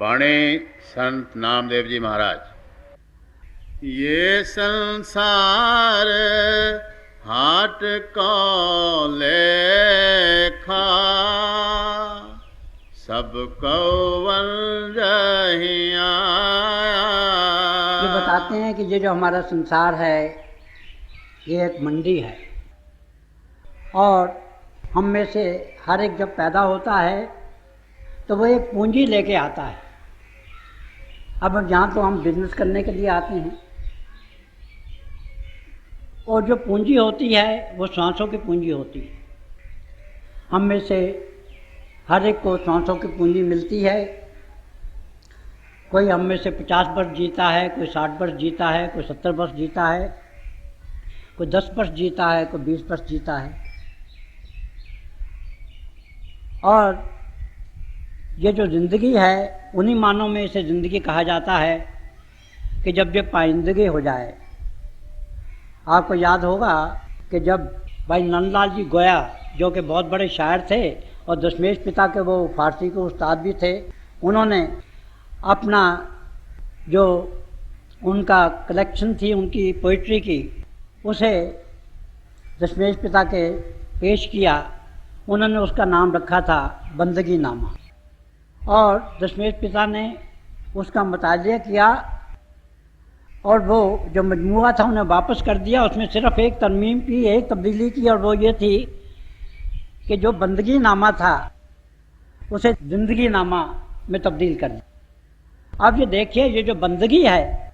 बाणी संत नामदेव जी महाराज। ये संसार हाट को लेखा, सब कौवल रहिया। ये बताते हैं कि ये जो हमारा संसार है ये एक मंडी है, और हम में से हर एक जब पैदा होता है तो वो एक पूंजी लेके आता है। अब यहाँ तो हम बिजनेस करने के लिए आते हैं, और जो पूंजी होती है वो सांसों की पूंजी होती है। हम में से हर एक को सांसों की पूंजी मिलती है। कोई हम में से 50 वर्ष जीता है, कोई 60 वर्ष जीता है, कोई 70 वर्ष जीता है, कोई 10 वर्ष जीता है, कोई 20 वर्ष जीता है। और ये जो ज़िंदगी है उन्हीं मानों में इसे ज़िंदगी कहा जाता है कि जब ये पाइंदगी हो जाए। आपको याद होगा कि जब भाई नंदलाल जी गोया, जो कि बहुत बड़े शायर थे और दशमेश पिता के वो फारसी के उस्ताद भी थे, उन्होंने अपना जो उनका कलेक्शन थी उनकी पोइट्री की, उसे दशमेश पिता के पेश किया। उन्होंने उसका नाम रखा था बंदगी नामा, और दशमेश पिता ने उसका मुतालिया किया और वो जो मजमूआ था उन्हें वापस कर दिया। उसमें सिर्फ एक तरमीम की, एक तब्दीली की, और वो ये थी कि जो बंदगी नामा था उसे ज़िंदगी नामा में तब्दील कर दिया। अब ये देखिए, ये जो बंदगी है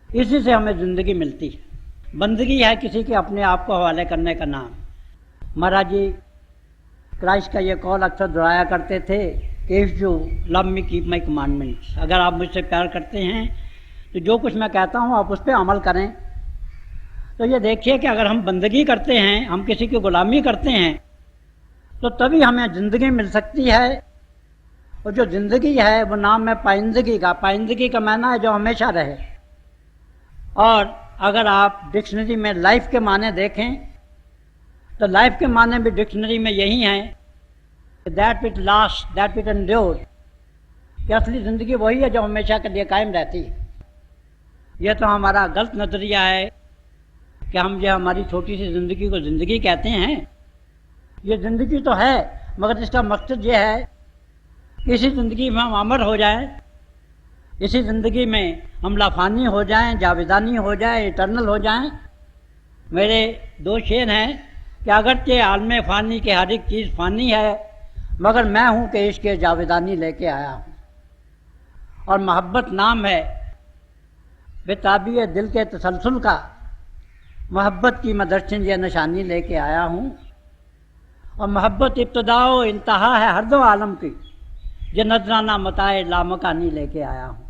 इसी से हमें ज़िंदगी मिलती है। बंदगी है किसी के अपने आप को हवाले करने का नाम। महाराज जी क्राइस्ट का ये कॉल अक्सर दोहराया करते थे कि if you love me keep my commandments. अगर आप मुझसे प्यार करते हैं तो जो कुछ मैं कहता हूँ आप उस पर अमल करें। तो ये देखिए कि अगर हम बंदगी करते हैं, हम किसी की गुलामी करते हैं, तो तभी हमें ज़िंदगी मिल सकती है। और जो ज़िंदगी है वो नाम है पाइंदगी का। पाइंदगी का माना है जो हमेशा रहे। और अगर आप डिक्शनरी में लाइफ के माने देखें तो लाइफ के माने भी डिक्शनरी में यही हैं, that which last, that which endure, कि असली ज़िंदगी वही है जो हमेशा के लिए कायम रहती है। यह तो हमारा गलत नज़रिया है कि हम ये हमारी छोटी सी ज़िंदगी को ज़िंदगी कहते हैं। ये ज़िंदगी तो है, मगर इसका मकसद ये है कि इसी ज़िंदगी में हम अमर हो जाएं, इसी ज़िंदगी में हम लाफानी हो जाएं, जावेदानी हो जाएं, इटर्नल हो जाएं। मेरे दो शेर हैं कि अगरचे आलम फ़ानी के हर एक चीज़ फ़ानी है, मगर मैं हूँ कि इश्क़ जावेदानी लेके आया हूँ। और मोहब्बत नाम है बेताबी दिल के तसलसल का, मोहब्बत की मदरसन ये निशानी लेके आया हूँ। और मोहब्बत इब्तदा व इंतहा है हर दो आलम की, ये नजराना मताए लामकानी लेके आया हूँ।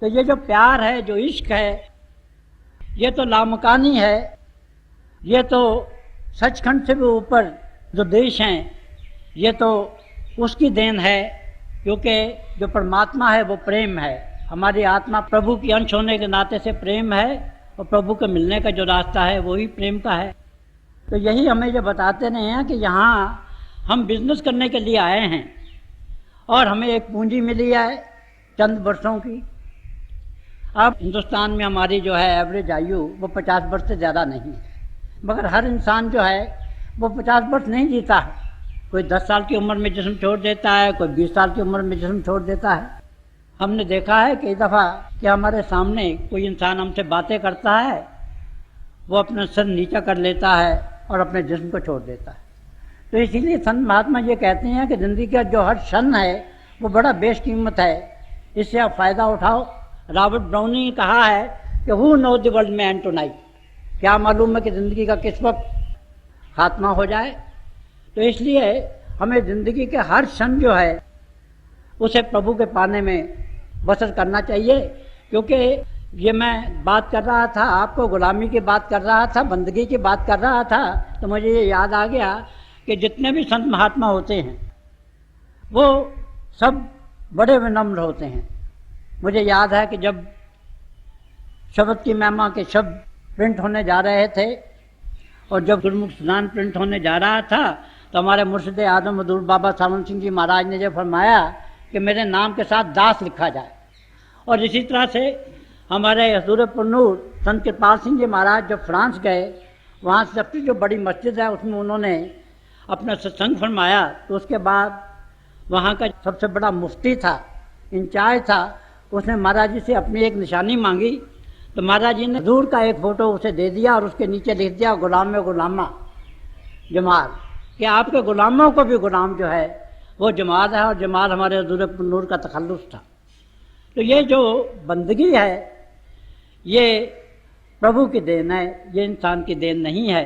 तो ये जो प्यार है, जो इश्क है, ये तो लामकानी है। ये तो सचखंड से भी ऊपर जो देश हैं, ये तो उसकी देन है, क्योंकि जो परमात्मा है वो प्रेम है। हमारी आत्मा प्रभु की अंश होने के नाते से प्रेम है, और प्रभु के मिलने का जो रास्ता है वही प्रेम का है। तो यही हमें जो बताते रहे हैं कि यहाँ हम बिजनेस करने के लिए आए हैं और हमें एक पूंजी मिली है चंद वर्षों की। अब हिंदुस्तान में हमारी जो है एवरेज आयु वो 50 वर्ष से ज़्यादा नहीं है, मगर हर इंसान जो है वो 50 वर्ष नहीं जीता है। कोई 10 साल की उम्र में जिस्म छोड़ देता है, कोई 20 साल की उम्र में जिस्म छोड़ देता है। हमने देखा है कई दफ़ा कि हमारे सामने कोई इंसान हमसे बातें करता है, वो अपना सर नीचा कर लेता है और अपने जिस्म को छोड़ देता है। तो इसीलिए संत महात्मा ये कहते हैं कि ज़िंदगी का जो हर क्षण है वो बड़ा बेशकीमत है, इससे आप फ़ायदा उठाओ। रॉबर्ट ब्राउनिंग ने कहा है कि हु नो द वर्ल्ड में एंड टू नाइट, क्या मालूम है कि ज़िंदगी का किस वक्त खात्मा हो जाए। तो इसलिए हमें ज़िंदगी के हर क्षण जो है उसे प्रभु के पाने में बसर करना चाहिए। क्योंकि ये मैं बात कर रहा था, आपको गुलामी की बात कर रहा था, बंदगी की बात कर रहा था, तो मुझे ये याद आ गया कि जितने भी संत महात्मा होते हैं वो सब बड़े विनम्र होते हैं। मुझे याद है कि जब शब्द की महिमा के शब्द प्रिंट होने जा रहे थे और जब गुरमुख स्नान प्रिंट होने जा रहा था, तो हमारे मुर्शिद आदम हजूर बाबा सावन सिंह जी महाराज ने जब फरमाया कि मेरे नाम के साथ दास लिखा जाए। और इसी तरह से हमारे हजूर पुन्नूर संत कृपाल सिंह जी महाराज जब फ्रांस गए, वहाँ सबसे जो बड़ी मस्जिद है उसमें उन्होंने अपना सत्संग फरमाया। तो उसके बाद वहाँ का सबसे बड़ा मुफ्ती था, इंचार्ज था, उसने महाराज जी से अपनी एक निशानी मांगी। तो महाराज जी ने हजूर का एक फ़ोटो उसे दे दिया और उसके नीचे लिख दिया गुलाम में गुलामा जमाल, कि आपके गुलामों को भी गुलाम जो है वो जमाल है, और जमाल हमारे हजूर पुन्नूर का तखल्लुस था। तो ये जो बंदगी है ये प्रभु की देन है, ये इंसान की देन नहीं है।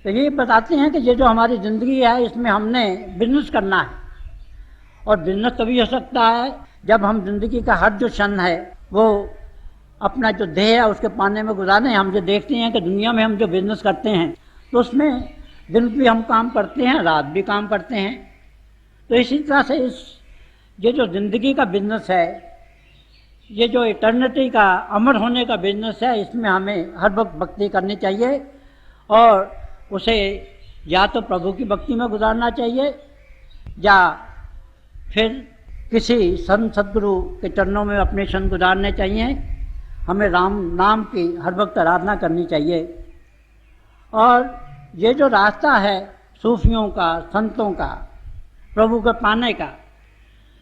तो ये बताते हैं कि ये जो हमारी ज़िंदगी है इसमें हमने बिजनेस करना है, और बिजनेस तभी हो सकता है जब हम जिंदगी का हर जो क्षण है वो अपना जो देह है उसके पाने में गुजारें। हम जो देखते हैं कि दुनिया में हम जो बिजनेस करते हैं तो उसमें दिन भी हम काम करते हैं, रात भी काम करते हैं। तो इसी तरह से ये जो ज़िंदगी का बिजनेस है, ये जो इटर्निटी का अमर होने का बिजनेस है, इसमें हमें हर वक्त भक्ति करनी चाहिए और उसे या तो प्रभु की भक्ति में गुजारना चाहिए या फिर किसी संत सद्गुरु के चरणों में अपने क्षण गुजारने चाहिए। हमें राम नाम की हर वक्त आराधना करनी चाहिए। और ये जो रास्ता है सूफियों का, संतों का, प्रभु को पाने का,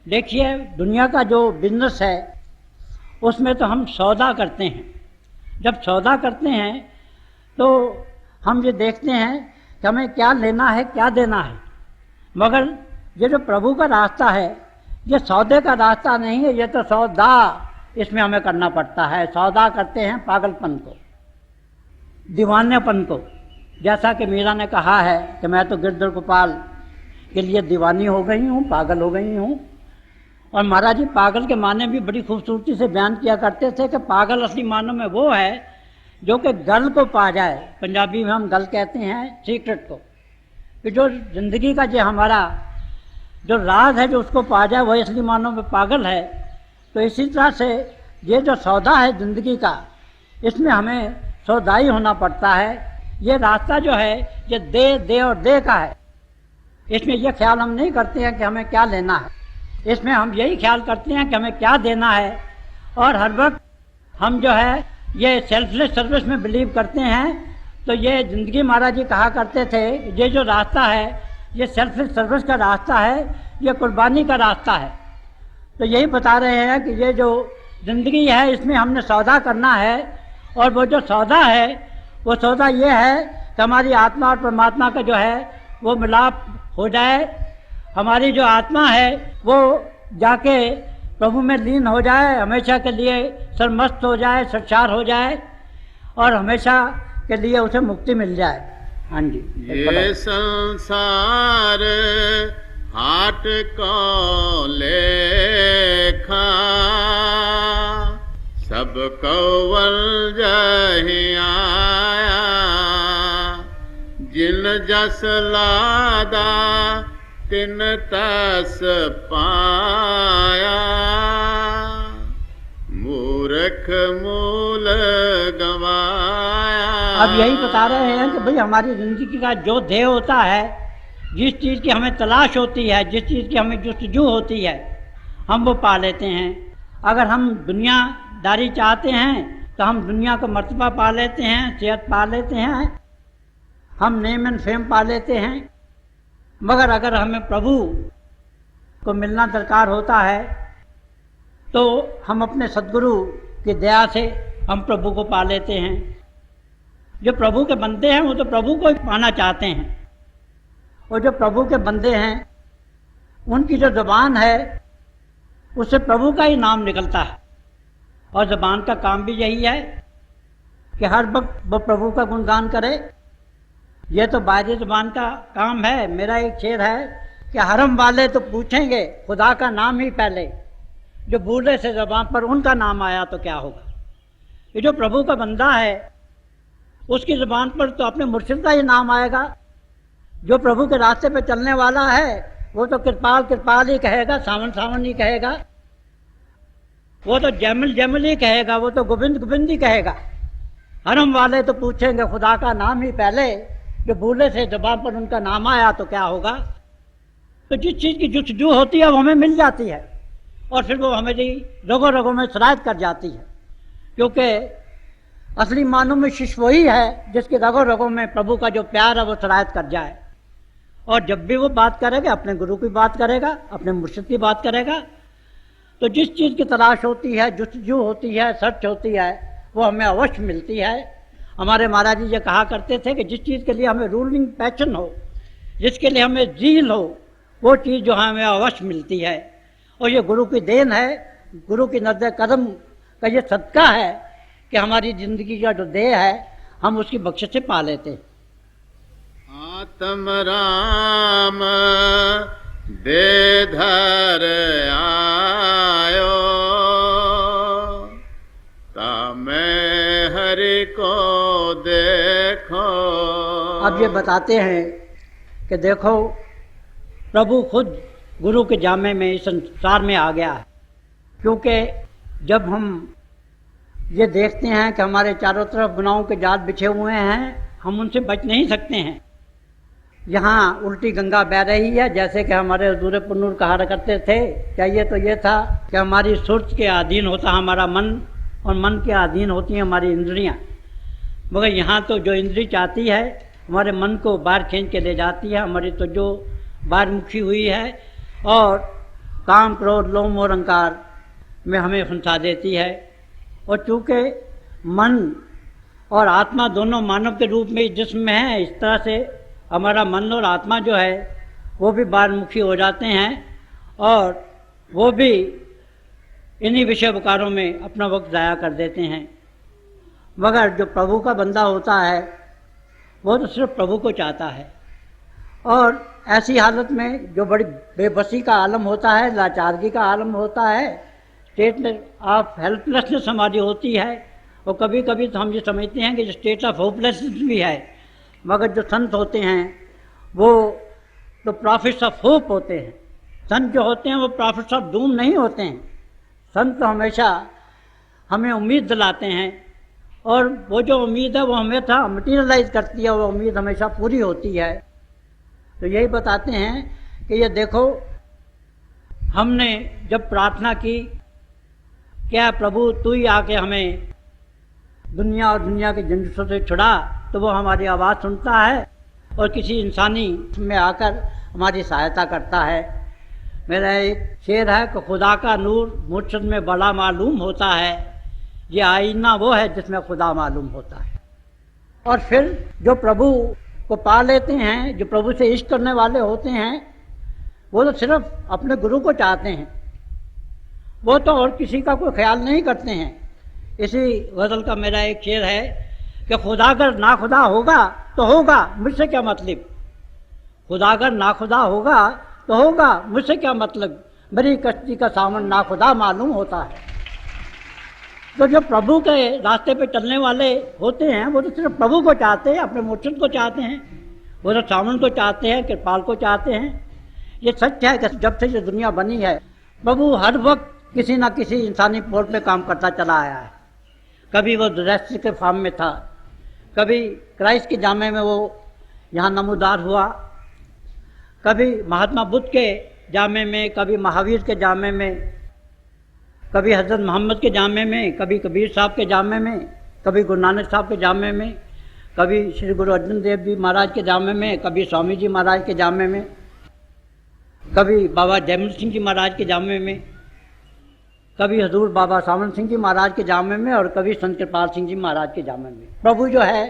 देखिए दुनिया का जो बिजनेस है उसमें तो हम सौदा करते हैं। जब सौदा करते हैं तो हम ये देखते हैं कि हमें क्या लेना है, क्या देना है। मगर ये जो प्रभु का रास्ता है ये सौदे का रास्ता नहीं है, ये तो सौदा इसमें हमें करना पड़ता है। सौदा करते हैं पागलपन को, दीवानेपन को। जैसा कि मीरा ने कहा है कि मैं तो गिरधर गोपाल के लिए दीवानी हो गई हूँ, पागल हो गई हूँ। और महाराज जी पागल के माने भी बड़ी खूबसूरती से बयान किया करते थे कि पागल असली मानों में वो है जो कि गल को पा जाए। पंजाबी में हम गल कहते हैं सीक्रेट को, कि जो जिंदगी का जो हमारा जो राज है जो उसको पा जाए वही असली मानों में पागल है। तो इसी तरह से ये जो सौदा है ज़िंदगी का, इसमें हमें सौदाई होना पड़ता है। ये रास्ता जो है ये दे और दे का है। इसमें यह ख्याल हम नहीं करते हैं कि हमें क्या लेना है, इसमें हम यही ख्याल करते हैं कि हमें क्या देना है। और हर वक्त हम जो है ये सेल्फलेस सर्विस में बिलीव करते हैं। तो ये ज़िंदगी महाराज जी कहा करते थे ये जो रास्ता है ये सेल्फलेस सर्विस का रास्ता है, ये कुर्बानी का रास्ता है। तो यही बता रहे हैं कि ये जो ज़िंदगी है इसमें हमने सौदा करना है, और वो जो सौदा है वो सौदा ये है कि हमारी आत्मा और परमात्मा का जो है वो मिलाप हो जाए। हमारी जो आत्मा है वो जाके प्रभु में लीन हो जाए, हमेशा के लिए सरमस्त हो जाए, सरचार हो जाए और हमेशा के लिए उसे मुक्ति मिल जाए। हाँ जी। ये संसार हाट को लेखा, सब कौवल जहि आया, जिन जस लादा तिन तस पाया, मूर्ख मूल गवाया। अब यही बता रहे हैं कि भाई हमारी ज़िंदगी का जो ध्येय होता है, जिस चीज़ की हमें तलाश होती है, जिस चीज़ की हमें जुस्तजू होती है, हम वो पा लेते हैं। अगर हम दुनियादारी चाहते हैं तो हम दुनिया को मर्तबा पा लेते हैं, सेहत पा लेते हैं, हम नेम एंड फेम पा लेते हैं। मगर अगर हमें प्रभु को मिलना दरकार होता है तो हम अपने सद्गुरु की दया से हम प्रभु को पा लेते हैं। जो प्रभु के बंदे हैं वो तो प्रभु को ही पाना चाहते हैं, और जो प्रभु के बंदे हैं उनकी जो ज़बान है उससे प्रभु का ही नाम निकलता है। और ज़बान का काम भी यही है कि हर वक्त वो प्रभु का गुणगान करे। ये तो बाहरी ज़बान का काम है। मेरा एक शेर है कि हरम वाले तो पूछेंगे खुदा का नाम ही पहले, जो बूढ़े से ज़बान पर उनका नाम आया तो क्या होगा। ये जो प्रभु का बंदा है उसकी ज़बान पर तो अपने मुर्शिद का ही नाम आएगा। जो प्रभु के रास्ते पे चलने वाला है वो तो कृपाल कृपाल ही कहेगा, सावन सावन ही कहेगा, वो तो जैमल जैमल ही कहेगा, वो तो गोविंद गोविंद ही कहेगा। हरम वाले तो पूछेंगे खुदा का नाम ही पहले, जो बूढ़े से ज़बान पर उनका नाम आया तो क्या होगा। तो जिस चीज़ की जुस्तजू होती है वो हमें मिल जाती है और फिर वो हमारी रगों रगों में सरायत कर जाती है, क्योंकि असली मानों में शिष्य वही है जिसके रगों रगों में प्रभु का जो प्यार है वो सरायत कर जाए। और जब भी वो बात करेगा अपने गुरु की बात करेगा, अपने मुर्शिद की बात करेगा, तो जिस चीज़ की तलाश होती है, जुस्तजू होती है, सर्च होती है, वो हमें अवश्य मिलती है। हमारे महाराज जी ये कहा करते थे कि जिस चीज़ के लिए हमें रूलिंग पैशन हो, जिसके लिए हमें जील हो, वो चीज़ जो हमें अवश्य मिलती है। और ये गुरु की देन है, गुरु की नज़र कदम का ये सदका है कि हमारी ज़िंदगी का जो देह है हम उसकी बख्शिश से पा लेते हैं। आत्म राम बेधर आयो तामै हरि को देखो। अब ये बताते हैं कि देखो प्रभु खुद गुरु के जामे में इस संसार में आ गया है, क्योंकि जब हम ये देखते हैं कि हमारे चारों तरफ गुनाहों के जाल बिछे हुए हैं, हम उनसे बच नहीं सकते हैं। यहाँ उल्टी गंगा बह रही है, जैसे कि हमारे हजूर पुन्नूर कहा करते थे, चाहिए तो ये था कि हमारी सुर्त के अधीन होता हमारा मन और मन के अधीन होती हैं हमारी इंद्रियां। मगर यहाँ तो जो इंद्री चाहती है हमारे मन को बाहर खींच के ले जाती है, हमारी तो जो बाहर मुखी हुई है और काम क्रोध लोभ और अहंकार में हमें फंसा देती है। और चूँकि मन और आत्मा दोनों मानव के रूप में जिस्म में है, इस तरह से हमारा मन और आत्मा जो है वो भी बाहरमुखी हो जाते हैं और वो भी इन्हीं विषय विकारों में अपना वक्त ज़ाया कर देते हैं। मगर जो प्रभु का बंदा होता है वो तो सिर्फ प्रभु को चाहता है। और ऐसी हालत में जो बड़ी बेबसी का आलम होता है, लाचारगी का आलम होता है, स्टेट ऑफ हेल्पलेसनेस हमारी होती है। और कभी कभी तो हम ये समझते हैं कि स्टेट ऑफ होपलेसनेस भी है। मगर जो संत होते हैं वो तो प्रॉफिट्स ऑफ होप होते हैं। संत जो होते हैं वो प्रॉफिट्स ऑफ डूम नहीं होते हैं। संत तो हमेशा हमें उम्मीद दिलाते हैं और वो जो उम्मीद है वो हमेशा मटीरियलाइज करती है, वो उम्मीद हमेशा पूरी होती है। तो यही बताते हैं कि ये देखो हमने जब प्रार्थना की, क्या प्रभु तू ही आके हमें दुनिया और दुनिया के जंजिशों से छुड़ा, तो वो हमारी आवाज़ सुनता है और किसी इंसानी में आकर हमारी सहायता करता है। मेरा एक शेर है कि खुदा का नूर मुर्शद में बड़ा मालूम होता है, ये आईना वो है जिसमें खुदा मालूम होता है। और फिर जो प्रभु को पा लेते हैं, जो प्रभु से इश्क करने वाले होते हैं, वो तो सिर्फ अपने गुरु को चाहते हैं, वो तो और किसी का कोई ख्याल नहीं करते हैं। इसी गज़ल का मेरा एक शेर है कि खुदा अगर ना खुदा होगा तो होगा, मुझसे क्या मतलब। खुदा अगर ना खुदा होगा तो होगा, मुझसे क्या मतलब। मेरी कश्ती का सामन ना खुदा मालूम होता है। तो जो प्रभु के रास्ते पे चलने वाले होते हैं वो तो सिर्फ प्रभु को चाहते हैं, अपने मुर्शिद को चाहते हैं, वो तो सामन को चाहते हैं, कृपाल को चाहते हैं। ये सच है कि जब से ये दुनिया बनी है प्रभु हर वक्त किसी न किसी इंसानी पोल पे काम करता चला आया है। कभी वो दरैस्त्र के फार्म में था, कभी क्राइस्ट के जामे में वो यहाँ नमूदार हुआ, कभी महात्मा बुद्ध के जामे में, कभी महावीर के जामे में, कभी हज़रत मोहम्मद के जामे में, कभी कबीर साहब के जामे में, कभी गुरु नानक साहब के जामे में, कभी श्री गुरु अर्जन देव जी महाराज के जामे में, कभी स्वामी जी महाराज के जामे में, कभी बाबा जयमल सिंह जी महाराज के जामे में, कभी हजूर बाबा सावन सिंह जी महाराज के जामे में और कभी संत कृपाल सिंह जी महाराज के जामे में। प्रभु जो है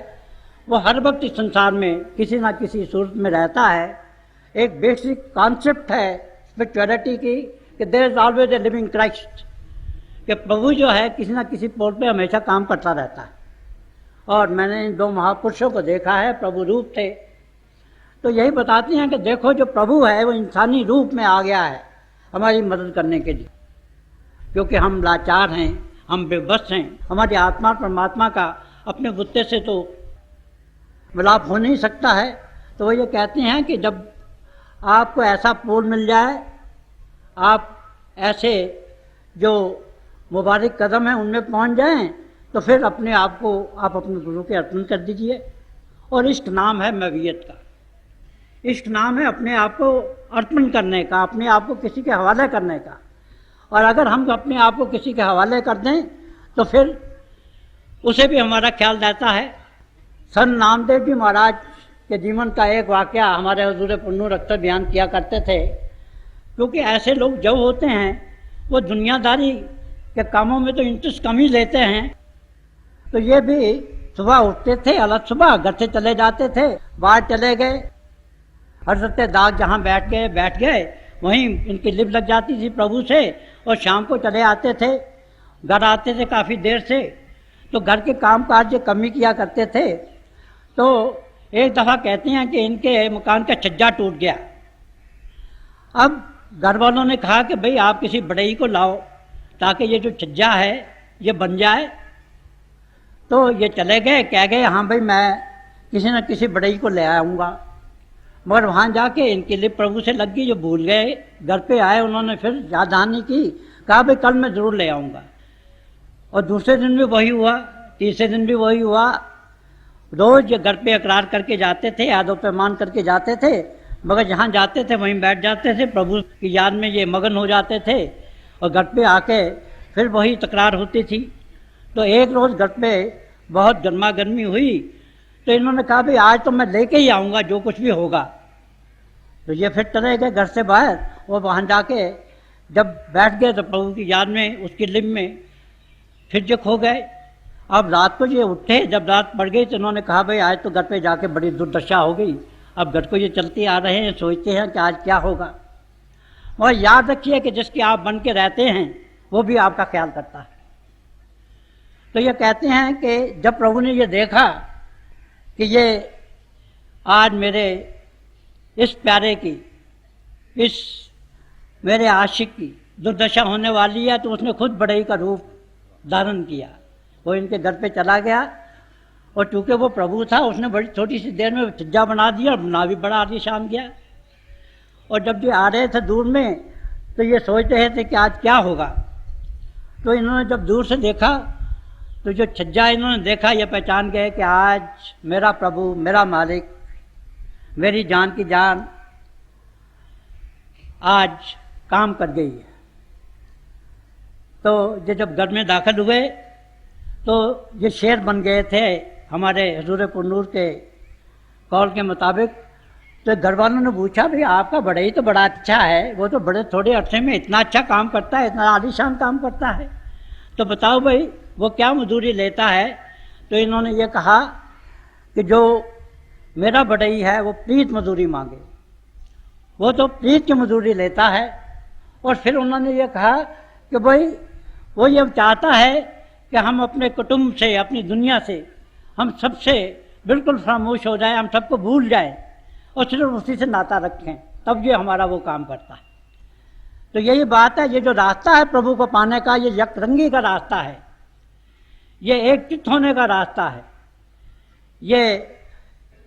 वो हर वक्त इस संसार में किसी न किसी सूरत में रहता है। एक बेसिक कॉन्सेप्ट है स्पिरिचुअलिटी की कि there is always a living Christ, कि प्रभु जो है किसी न किसी पोल पे हमेशा काम करता रहता है। और मैंने इन दो महापुरुषों को देखा है, प्रभु रूप थे, तो यही बताते हैं कि देखो जो प्रभु है वो इंसानी रूप में आ गया है हमारी मदद करने के लिए, क्योंकि हम लाचार हैं, हम बेबस हैं, हमारी आत्मा परमात्मा का अपने बुत्ते से तो मिलाप हो नहीं सकता है। तो वो ये कहते हैं कि जब आपको ऐसा पोल मिल जाए, आप ऐसे जो मुबारक कदम हैं उनमें पहुंच जाएं, तो फिर अपने आप को आप अपने गुरु के अर्पण कर दीजिए। और इश्क नाम है मैवियत का। इष्ट नाम है अपने आप को अर्पण करने का, अपने आप को किसी के हवाले करने का। और अगर हम अपने आप को किसी के हवाले कर दें तो फिर उसे भी हमारा ख्याल रहता है। संत नामदेव जी महाराज के जीवन का एक वाक़या हमारे हुजूर पुन्नूर अक्सर बयान किया करते थे, क्योंकि ऐसे लोग जो होते हैं वो दुनियादारी के कामों में तो इंटरेस्ट कम ही लेते हैं। तो ये भी सुबह उठते थे, अलग सुबह घर से चले जाते थे, बाहर चले गए, हर सत्य दाग जहाँ बैठ गए वहीं इनकी लिप लग जाती थी प्रभु से, और शाम को चले आते थे। घर आते थे काफ़ी देर से, तो घर के काम काज जो कमी किया करते थे। तो एक दफ़ा कहते हैं कि इनके मकान का छज्जा टूट गया। अब घर वालों ने कहा कि भाई आप किसी बढ़ई को लाओ ताकि ये जो छज्जा है ये बन जाए। तो ये चले गए, कह गए हाँ भाई मैं किसी न किसी बढ़ई को ले आऊँगा। मगर वहाँ जाके इनकी लिप प्रभु से लग गई, जो भूल गए। घर पे आए, उन्होंने फिर याद दहानी की, कहा भाई कल मैं ज़रूर ले आऊँगा। और दूसरे दिन भी वही हुआ, तीसरे दिन भी वही हुआ। रोज़ घर पे इकरार करके जाते थे, यादों पे मान करके जाते थे, मगर जहाँ जाते थे वहीं बैठ जाते थे, प्रभु की याद में ये मगन हो जाते थे। और घर पे आके फिर वही तकरार होती थी। तो एक रोज़ घर पे बहुत गर्मा गर्मी हुई, तो इन्होंने कहा भाई आज तो मैं लेके ही आऊँगा जो कुछ भी होगा। तो ये फिर चले गए घर से बाहर, और वहाँ जाके जब बैठ गए तो प्रभु की याद में, उसकी लिप में फिर जो खो गए। अब रात को ये उठे, जब रात पड़ गई तो उन्होंने कहा भाई आज तो घर पे जाके बड़ी दुर्दशा हो गई। अब घर को ये चलते आ रहे हैं, सोचते हैं कि आज क्या होगा। और याद रखिए कि जिसके आप बन के रहते हैं वो भी आपका ख्याल करता है। तो ये कहते हैं कि जब प्रभु ने ये देखा कि ये आज मेरे इस प्यारे की, इस मेरे आशिक की दुर्दशा होने वाली है, तो उसने खुद बढ़ई का रूप धारण किया। वो इनके घर पे चला गया, और चूँकि वो प्रभु था उसने बड़ी छोटी सी देर में छज्जा बना दिया, और बना भी बड़ा आलीशान गया। और जब ये आ रहे थे दूर में तो ये सोच रहे थे कि आज क्या होगा। तो इन्होंने जब दूर से देखा तो जो छज्जा इन्होंने देखा, ये पहचान गए कि आज मेरा प्रभु, मेरा मालिक, मेरी जान की जान आज काम कर गई है। तो ये जब घर में दाखिल हुए तो ये शेर बन गए थे हमारे हुजूर पुन्नूर के कौल के मुताबिक। तो घर वालों ने पूछा भाई आपका बढ़ई तो बड़ा अच्छा है, वो तो बड़े थोड़े अरसे में इतना अच्छा काम करता है, इतना आलीशान काम करता है, तो बताओ भाई वो क्या मजदूरी लेता है। तो इन्होंने ये कहा कि जो मेरा बढ़ई है वो प्रीत मजदूरी मांगे, वो तो प्रीत की मजदूरी लेता है। और फिर उन्होंने ये कहा कि भाई वो ये चाहता है कि हम अपने कुटुंब से, अपनी दुनिया से, हम सबसे बिल्कुल खामोश हो जाए, हम सबको भूल जाए और सिर्फ उसी से नाता रखें, तब ये हमारा वो काम करता है। तो यही बात है, ये जो रास्ता है प्रभु को पाने का, ये यकरंगी का रास्ता है, ये एक चित्त होने का रास्ता है, ये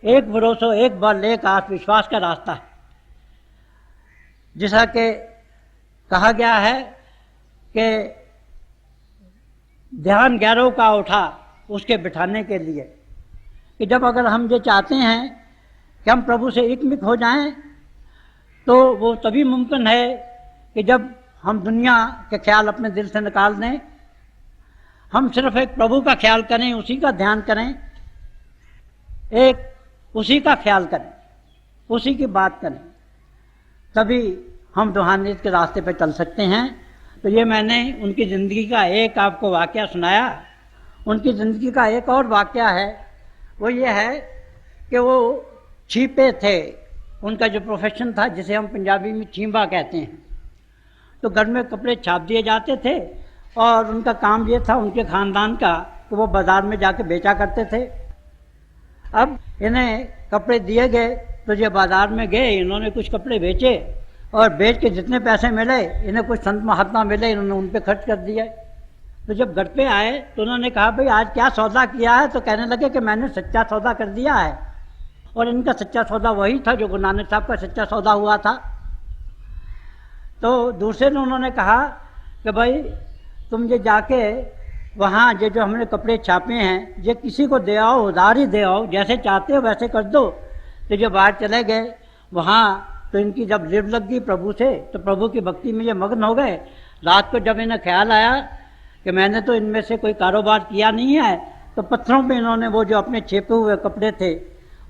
एक भरोसा, एक बल, एक आत्मविश्वास का रास्ता है। जैसा कि कहा गया है कि ध्यान गैरों का उठा उसके बिठाने के लिए, कि जब अगर हम ये चाहते हैं कि हम प्रभु से एकमिक हो जाएं, तो वो तभी मुमकिन है कि जब हम दुनिया के ख्याल अपने दिल से निकाल दें, हम सिर्फ एक प्रभु का ख्याल करें, उसी का ध्यान करें, एक उसी का ख्याल करें, उसी की बात करें, तभी हम रूहानियत के रास्ते पर चल सकते हैं। तो ये मैंने उनकी ज़िंदगी का एक आपको वाक़या सुनाया। उनकी ज़िंदगी का एक और वाक़या है, वो ये है कि वो छीपे थे, उनका जो प्रोफेशन था जिसे हम पंजाबी में छींबा कहते हैं। तो घर में कपड़े छाप दिए जाते थे, और उनका काम ये था उनके ख़ानदान का कि वो बाज़ार में जाके बेचा करते थे। अब इन्हें कपड़े दिए गए तो ये बाज़ार में गए, इन्होंने कुछ कपड़े बेचे, और बेच के जितने पैसे मिले इन्हें कुछ संत महात्मा मिले, इन्होंने उन पे खर्च कर दिया। तो जब घर पे आए तो उन्होंने कहा भाई आज क्या सौदा किया है। तो कहने लगे कि मैंने सच्चा सौदा कर दिया है। और इनका सच्चा सौदा वही था जो गुरु नानक साहब का सच्चा सौदा हुआ था। तो दूसरे ने उन्होंने कहा कि भाई तुम ये जाके वहाँ ये जो हमने कपड़े छापे हैं ये किसी को दे आओ, उधार ही दे आओ, जैसे चाहते हो वैसे कर दो। तो जो बाहर चले गए, वहाँ तो इनकी जब लिव लग गई प्रभु से, तो प्रभु की भक्ति में ये मग्न हो गए। रात को जब इन्हें ख्याल आया कि मैंने तो इनमें से कोई कारोबार किया नहीं है, तो पत्थरों पे इन्होंने वो जो अपने छेपे हुए कपड़े थे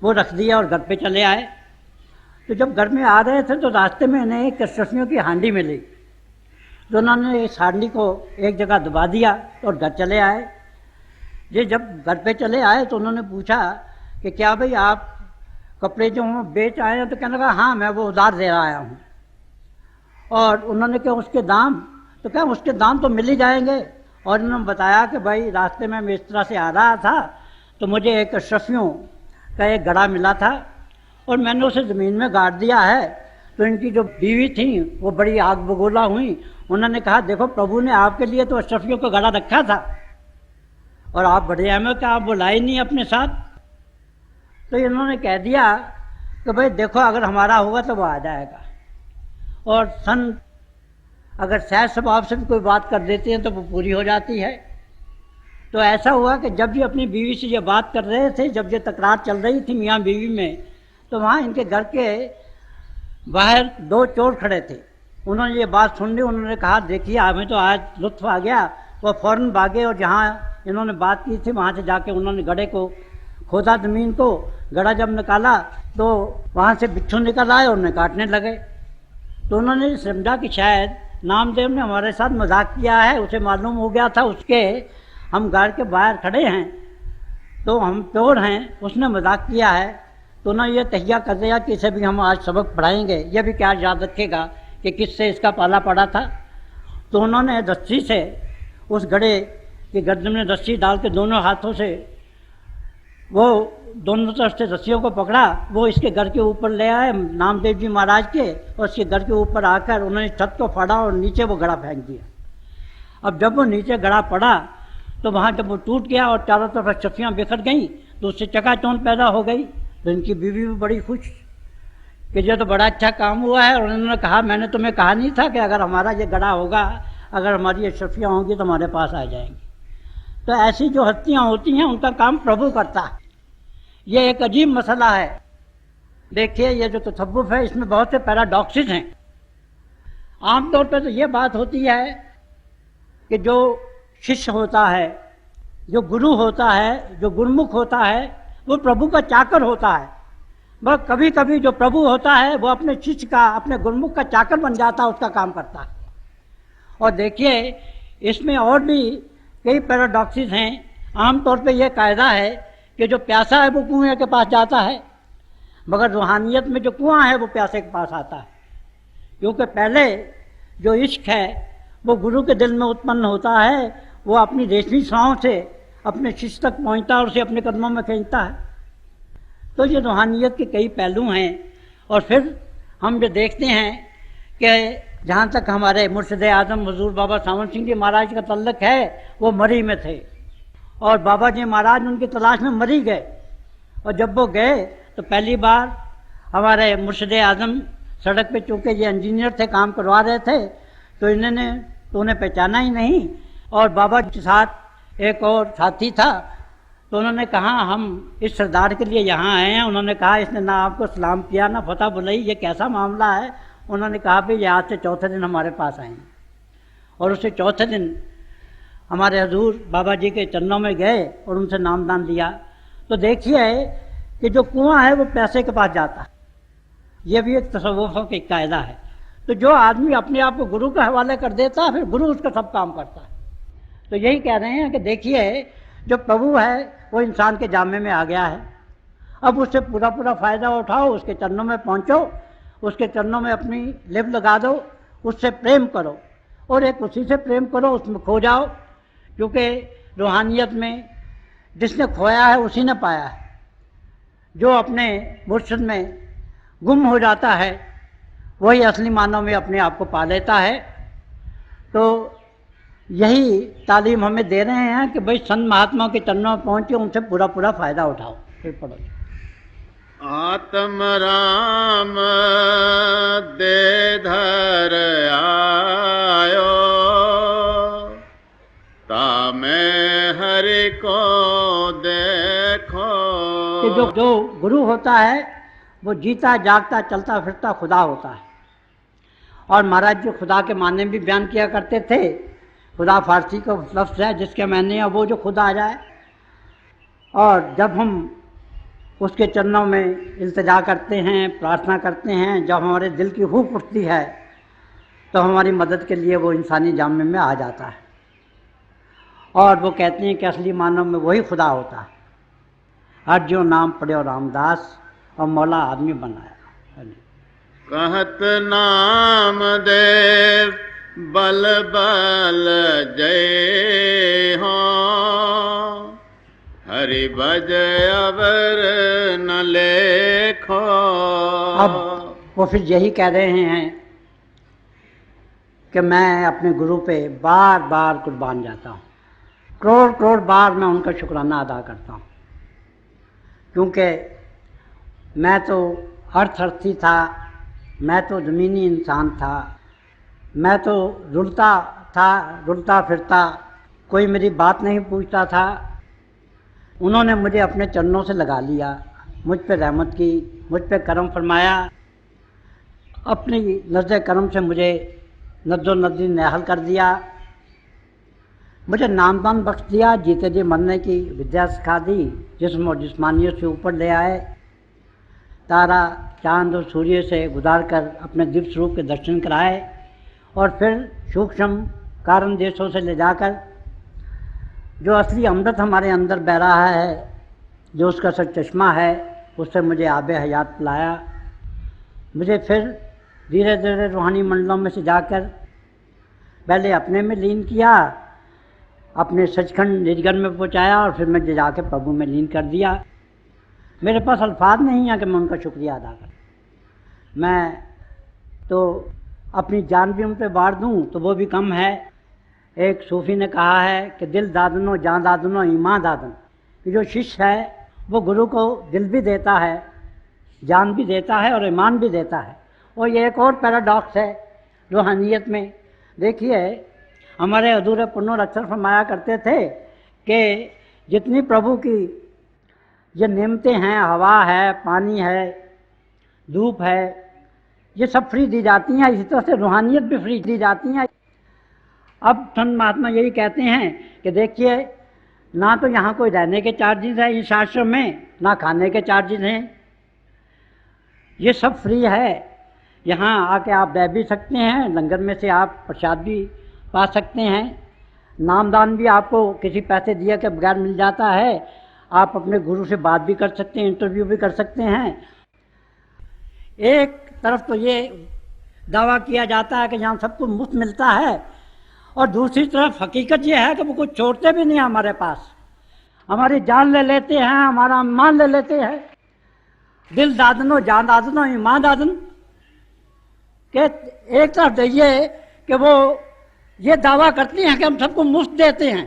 वो रख दिया और घर पे चले आए। तो जब घर में आ रहे थे तो रास्ते में इन्हें एक कशरफियों की हांडी मिली, तो उन्होंने इस हांडी को एक जगह दबा दिया और घर चले आए। ये जब घर पे चले आए तो उन्होंने पूछा कि क्या भाई आप कपड़े जो हों बेच आए हैं? तो कहने लगा हाँ मैं वो उधार दे आया हूँ। और उन्होंने कहा उसके दाम? तो क्या उसके दाम तो मिल ही जाएंगे। और उन्होंने बताया कि भाई रास्ते में मैं इस तरह से आ रहा था तो मुझे एक अशरफियों का एक गड़ा मिला था और मैंने उसे ज़मीन में गाड़ दिया है। तो इनकी जो बीवी थी वो बड़ी आग बगोला हुई। उन्होंने कहा देखो प्रभु ने आपके लिए तो अशरफियों का गड़ा रखा था और आप बड़े अहम कि आप बुलाए नहीं अपने साथ। तो इन्होंने कह दिया कि भाई देखो अगर हमारा होगा तो वो आ जाएगा। और सन अगर सहज स्वभाव से भी कोई बात कर देते हैं तो वो पूरी हो जाती है। तो ऐसा हुआ कि जब ये अपनी बीवी से ये बात कर रहे थे, जब ये तकरार चल रही थी मियाँ बीवी में, तो वहाँ इनके घर के बाहर दो चोर खड़े थे। उन्होंने ये बात सुन ली। उन्होंने कहा देखिए हमें तो आज लुत्फ आ गया। वो फ़ौरन भागे और जहाँ इन्होंने बात की थी वहाँ से जाके उन्होंने गड़े को खोदा, ज़मीन को। गड़ा जब निकाला तो वहाँ से बिच्छू निकल आए और उन्हें काटने लगे। तो उन्होंने समझा कि शायद नामदेव ने हमारे साथ मजाक किया है। उसे मालूम हो गया था उसके हम घर के बाहर खड़े हैं तो हम चोर हैं, उसने मजाक किया है। तो उन्होंने ये तहिया कर दिया कि इसे भी हम आज सबक पढ़ाएंगे, ये भी क्या याद रखेगा कि किससे इसका पाला पड़ा था। तो उन्होंने रस्सी से उस गड़े के गर्दन में रस्सी डाल के दोनों हाथों से वो दोनों तरफ से रस्सियों को पकड़ा। वो इसके घर के ऊपर ले आए नामदेव जी महाराज के, और इसके घर के ऊपर आकर उन्होंने छत को फाड़ा और नीचे वो गड़ा फेंक दिया। अब जब वो नीचे गड़ा पड़ा तो वहाँ जब वो टूट गया और चारों तरफ अशरफियाँ बिखर गईं तो उससे चकाचौंध पैदा हो गई। तो इनकी बीवी भी बड़ी खुश कि ये तो बड़ा अच्छा काम हुआ है। और उन्होंने कहा मैंने तुम्हें कहा नहीं था कि अगर हमारा ये गड़ा होगा, अगर हमारी अशरफियाँ होंगी तो हमारे पास आ जाएंगी। तो ऐसी जो हस्तियाँ होती हैं उनका काम प्रभु करता है। ये एक अजीब मसला है। देखिए ये जो तसव्वुफ है इसमें बहुत से पैराडॉक्सिस हैं। आमतौर पर तो ये बात होती है कि जो शिष्य होता है, जो गुरु होता है, जो गुरुमुख होता है, वो प्रभु का चाकर होता है। वह कभी कभी जो प्रभु होता है वो अपने शिष्य का, अपने गुरुमुख का चाकर बन जाता है, उसका काम करता है। और देखिए इसमें और भी कई पैराडॉक्सिस हैं। आमतौर पे ये कायदा है कि जो प्यासा है वो कुएं के पास जाता है, मगर रूहानियत में जो कुआं है वो प्यासे के पास आता है। क्योंकि पहले जो इश्क है वो गुरु के दिल में उत्पन्न होता है, वो अपनी रेशमी छाँव से अपने शिष्य तक पहुँचता है और उसे अपने कदमों में खींचता है। तो ये रूहानियत के कई पहलू हैं। और फिर हम ये देखते हैं कि जहाँ तक हमारे मुर्शिद आज़म हुजूर बाबा सावन सिंह जी महाराज का तल्लक है, वो मरी में थे और बाबा जी महाराज उनकी तलाश में मरी गए। और जब वो गए तो पहली बार हमारे मुर्शिद आज़म सड़क पे, चूँकि ये इंजीनियर थे, काम करवा रहे थे, तो इन्होंने तो उन्हें पहचाना ही नहीं। और बाबा के साथ एक और साथी था, तो उन्होंने कहा हम इस सरदार के लिए यहाँ आए हैं। उन्होंने कहा इसने ना आपको सलाम किया ना फतह बुलाई, ये कैसा मामला है। उन्होंने कहा भाई ये आज से चौथे दिन हमारे पास आए। और उसे चौथे दिन हमारे हजूर बाबा जी के चरणों में गए और उनसे नामदान लिया। तो देखिए कि जो कुआं है वो पैसे के पास जाता है। ये भी एक तसव्वुफ़ों की कायदा है। तो जो आदमी अपने आप को गुरु के हवाले कर देता है, फिर गुरु उसका सब काम करता है। तो यही कह रहे हैं कि देखिए जो प्रभु है वो इंसान के जामे में आ गया है। अब उससे पूरा पूरा फ़ायदा उठाओ, उसके चरणों में पहुँचो, उसके चरणों में अपनी लिप लगा दो, उससे प्रेम करो और एक उसी से प्रेम करो, उसमें खो जाओ। क्योंकि रूहानियत में जिसने खोया है उसी ने पाया है। जो अपने मुर्शिद में गुम हो जाता है वही असली मानव में अपने आप को पा लेता है। तो यही तालीम हमें दे रहे हैं कि भाई संत महात्माओं के चरणों में पहुँचे, उनसे पूरा पूरा फ़ायदा उठाओ। फिर पढ़ो। आत्म राम दे धर आयो, तामे हरि को देखो। कि जो गुरु होता है वो जीता जागता चलता फिरता खुदा होता है। और महाराज जी खुदा के माने भी बयान किया करते थे। खुदा फारसी का लफ्ज़ है जिसके माने है वो जो खुदा आ जाए। और जब हम उसके चरणों में इल्तिजा करते हैं, प्रार्थना करते हैं, जब हमारे दिल की हूक उठती है तो हमारी मदद के लिए वो इंसानी जामे में आ जाता है। और वो कहते हैं कि असली मानव में वही खुदा होता है। हर जो नाम पढ़े रामदास और मौला आदमी बनाया। कहत नाम देव बल बल जय हो, हरि भज अवर न लेखो। अब वो फिर यही कह रहे हैं कि मैं अपने गुरु पे बार बार कुर्बान जाता हूँ, करोड़ करोड़ बार मैं उनका शुक्राना अदा करता हूँ, क्योंकि मैं तो अर्थी था, मैं तो ज़मीनी इंसान था, मैं तो रुलता फिरता, कोई मेरी बात नहीं पूछता था। उन्होंने मुझे अपने चरणों से लगा लिया, मुझ पे रहमत की, मुझ पे करम फरमाया, अपनी नज़र करम से मुझे नद्दो नदी नेहल कर दिया, मुझे नामदान बख्श दिया, जीते जी मरने की विद्या सिखा दी, जिस्म और जिस्मानियत से ऊपर ले आए, तारा चांद और सूर्य से गुजार कर अपने दिव्य स्वरूप के दर्शन कराए, और फिर सूक्ष्म कारण देशों से ले जाकर जो असली अमृत हमारे अंदर बह रहा है, जो उसका सच चश्मा है, उससे मुझे आबे हयात पिलाया। मुझे फिर धीरे धीरे रूहानी मंडलों में से जाकर पहले अपने में लीन किया, अपने सचखंड निर्जन में पहुंचाया, और फिर मैं जाके प्रभु में लीन कर दिया। मेरे पास अल्फाज नहीं है कि मैं उनका शुक्रिया अदा करूं। मैं तो अपनी जान भी उन पर बांट दूं तो वो भी कम है। एक सूफ़ी ने कहा है कि दिल दादनो जान दादनो ईमान दादन, कि जो शिष्य है वो गुरु को दिल भी देता है, जान भी देता है और ईमान भी देता है। और ये एक और पैराडॉक्स है रूहानियत में। देखिए, हमारे हजूर पुनर अक्सर फरमाया करते थे कि जितनी प्रभु की ये नेमतें हैं, हवा है, पानी है, धूप है, ये सब फ्री दी जाती हैं, इसी तरह से रूहानियत भी फ्री दी जाती हैं। अब संत महात्मा यही कहते हैं कि देखिए, ना तो यहाँ कोई रहने के चार्जेस हैं इस आश्रम में, ना खाने के चार्जेस हैं, ये सब फ्री है। यहाँ आके आप रह भी सकते हैं, लंगर में से आप प्रसाद भी पा सकते हैं, नामदान भी आपको किसी पैसे दिए के बगैर मिल जाता है, आप अपने गुरु से बात भी कर सकते हैं, इंटरव्यू भी कर सकते हैं। एक तरफ तो ये दावा किया जाता है कि यहाँ सबको मुफ्त मिलता है, और दूसरी तरफ हकीकत ये है कि वो कुछ छोड़ते भी नहीं हमारे पास, हमारी जान ले लेते हैं, हमारा ईमान ले लेते हैं। दिल दादनो जान दादनो ईमान दादन के एक तरफ देखिए कि वो ये दावा करती हैं कि हम सबको मुफ्त देते हैं,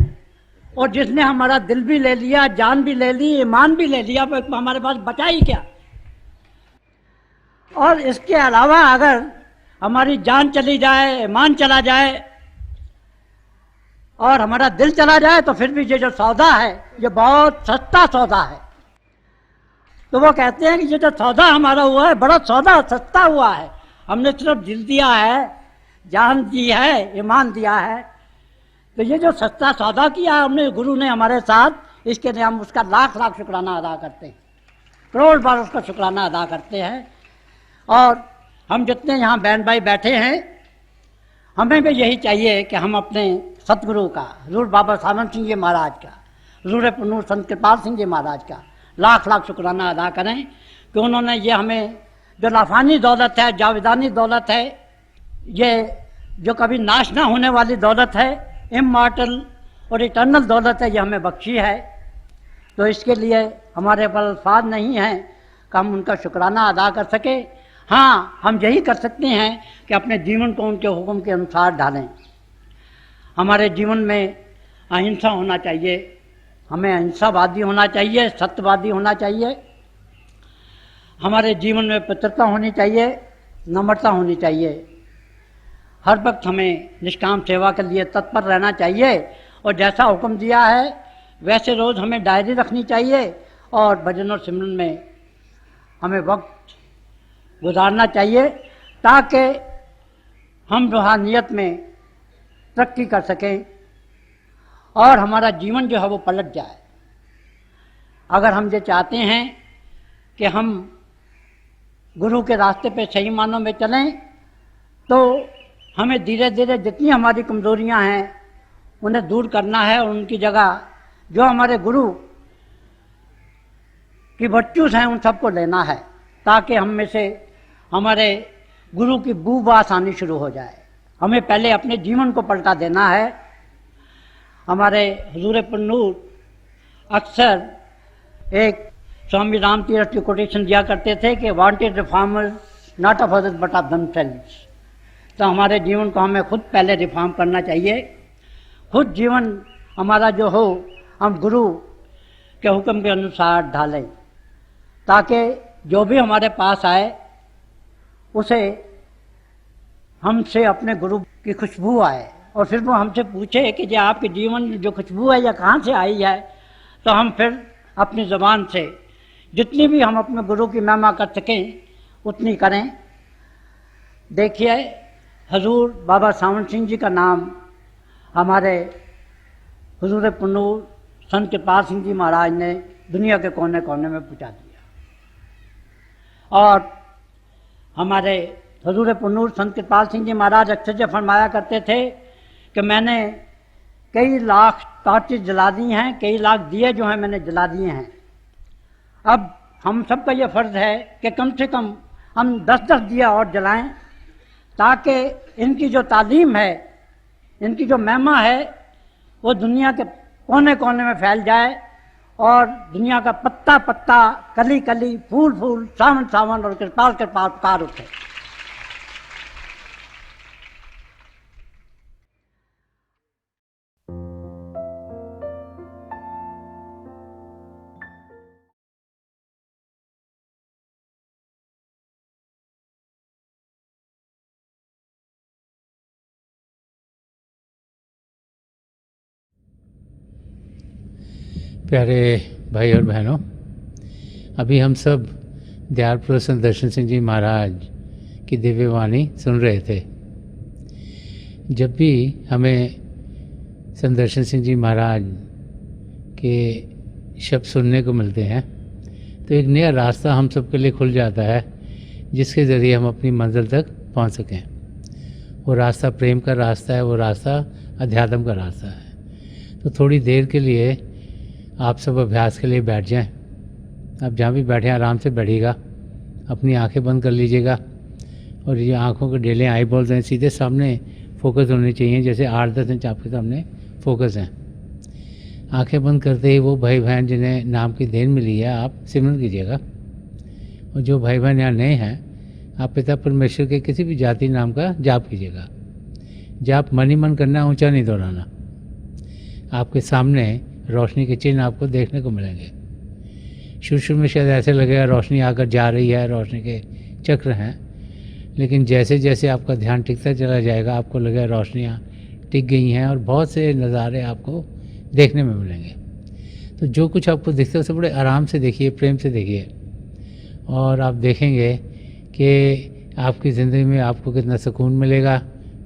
और जिसने हमारा दिल भी ले लिया, जान भी ले ली, ईमान भी ले लिया, वो हमारे पास बचा ही क्या। और इसके अलावा अगर हमारी जान चली जाए, ईमान चला जाए और हमारा दिल चला जाए, तो फिर भी ये जो सौदा है ये बहुत सस्ता सौदा है। तो वो कहते हैं कि ये जो सौदा हमारा हुआ है बड़ा सौदा सस्ता हुआ है, हमने सिर्फ दिल दिया है, जान दी है, ईमान दिया है, तो ये जो सस्ता सौदा किया हमने, गुरु ने हमारे साथ, इसके लिए हम उसका लाख लाख शुक्राना अदा करते हैं, करोड़ बार उसका शुक्राना अदा करते हैं। और हम जितने यहाँ बहन भाई बैठे हैं, हमें भी यही चाहिए कि हम अपने सतगुरु का, हजूर बाबा सावन सिंह जी महाराज का, हजूर पुनूर संत कृपाल सिंह जी महाराज का लाख लाख शुक्राना अदा करें कि उन्होंने ये हमें जो लाफानी दौलत है, जावेदानी दौलत है, ये जो कभी नाश ना होने वाली दौलत है, इमॉर्टल और इटर्नल दौलत है, ये हमें बख्शी है। तो इसके लिए हमारे पास अल्फाज नहीं हैं कि हम उनका शुक्राना अदा कर सके। हाँ, हम यही कर सकते हैं कि अपने जीवन को उनके हुक्म के अनुसार ढालें। हमारे जीवन में अहिंसा होना चाहिए, हमें अहिंसावादी होना चाहिए, सत्यवादी होना चाहिए। हमारे जीवन में पवित्रता होनी चाहिए, नम्रता होनी चाहिए। हर वक्त हमें निष्काम सेवा के लिए तत्पर रहना चाहिए, और जैसा हुक्म दिया है वैसे रोज़ हमें डायरी रखनी चाहिए, और भजन और सिमरन में हमें वक्त गुजारना चाहिए ताकि हम रूहानियत में तरक्की कर सकें और हमारा जीवन जो है वो पलट जाए। अगर हम ये चाहते हैं कि हम गुरु के रास्ते पे सही मानों में चलें तो हमें धीरे धीरे जितनी हमारी कमज़ोरियां हैं उन्हें दूर करना है और उनकी जगह जो हमारे गुरु की वर्च्यूज़ हैं उन सबको लेना है, ताकि हम में से हमारे गुरु की बू बास आनी शुरू हो जाए। हमें पहले अपने जीवन को पलटा देना है। हमारे हुजूर पुन्नूर अक्सर एक स्वामी राम तीर्थ की कोटेशन दिया करते थे कि wanted reformers not of others but of themselves. तो हमारे जीवन को हमें खुद पहले रिफॉर्म करना चाहिए। खुद जीवन हमारा जो हो हम गुरु के हुक्म के अनुसार ढालें, ताकि जो भी हमारे पास आए उसे हमसे अपने गुरु की खुशबू आए और फिर वो हमसे पूछे कि जो आपके जीवन में जो खुशबू है या कहाँ से आई है, तो हम फिर अपनी ज़बान से जितनी भी हम अपने गुरु की महिमा कर सकें उतनी करें। देखिए, हजूर बाबा सावन सिंह जी का नाम हमारे हुजूर पुन्नूर संत कृपाल सिंह जी महाराज ने दुनिया के कोने कोने में पहुँचा दिया। और हमारे हुजूर पुन्नूर संत कृपाल सिंह जी महाराज अक्सर से फरमाया करते थे कि मैंने कई लाख टॉर्चेस जला दी हैं, कई लाख दिए जो हैं मैंने जला दिए हैं। अब हम सबका ये फ़र्ज़ है कि कम से कम हम 10-10 दिया और जलाएं, ताकि इनकी जो तालीम है, इनकी जो महिमा है, वो दुनिया के कोने कोने में फैल जाए और दुनिया का पत्ता पत्ता, कली कली, फूल फूल, सावन सावन और कृपाल कृपाल पुकार उठे। प्यारे भाई और बहनों, अभी हम सब दयालपुर संत दर्शन सिंह जी महाराज की दिव्य वाणी सुन रहे थे। जब भी हमें संत दर्शन सिंह जी महाराज के शब्द सुनने को मिलते हैं तो एक नया रास्ता हम सब के लिए खुल जाता है, जिसके ज़रिए हम अपनी मंजिल तक पहुंच सकें। वो रास्ता प्रेम का रास्ता है, वो रास्ता अध्यात्म का रास्ता है। तो थोड़ी देर के लिए आप सब अभ्यास के लिए बैठ जाएं। आप जहाँ भी बैठे आराम से बैठिएगा, अपनी आंखें बंद कर लीजिएगा और ये आंखों के डेले आई बॉल्स हैं सीधे सामने फोकस होने चाहिए, जैसे 8-10 इंच आपके सामने फोकस हैं। आंखें बंद करते ही वो भाई बहन जिन्हें नाम की देन मिली है आप सिमरन कीजिएगा, और जो भाई बहन यहाँ नए हैं आप पिता परमेश्वर के किसी भी जाति नाम का जाप कीजिएगा। जाप मन ही मन करना, ऊँचा नहीं दोहराना। आपके सामने रोशनी के चिन्ह आपको देखने को मिलेंगे। शुरू में शायद ऐसे लगेगा रोशनी आकर जा रही है, रोशनी के चक्र हैं, लेकिन जैसे जैसे आपका ध्यान टिकता चला जाएगा आपको लगेगा रोशनियाँ टिक गई हैं और बहुत से नज़ारे आपको देखने में मिलेंगे। तो जो कुछ आपको दिखता है उसे बड़े आराम से देखिए, प्रेम से देखिए, और आप देखेंगे कि आपकी ज़िंदगी में आपको कितना सुकून मिलेगा,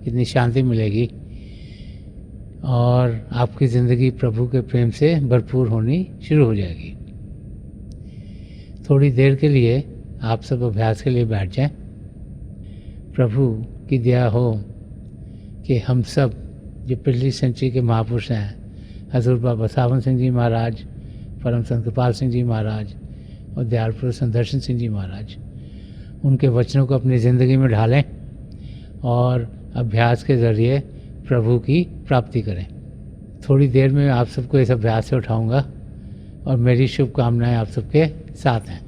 कितनी शांति मिलेगी, और आपकी ज़िंदगी प्रभु के प्रेम से भरपूर होनी शुरू हो जाएगी। थोड़ी देर के लिए आप सब अभ्यास के लिए बैठ जाएं। प्रभु की दया हो कि हम सब जो पिछली सेंचुरी के महापुरुष हैं, हजूर बाबा सावन सिंह जी महाराज, परम संत कृपाल सिंह जी महाराज और दयालपुर संत दर्शन सिंह जी महाराज, उनके वचनों को अपनी ज़िंदगी में ढालें और अभ्यास के ज़रिए प्रभु की प्राप्ति करें। थोड़ी देर में आप सबको इस अभ्यास से उठाऊंगा और मेरी शुभकामनाएं आप सबके साथ हैं।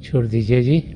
छोड़ दीजिए जी।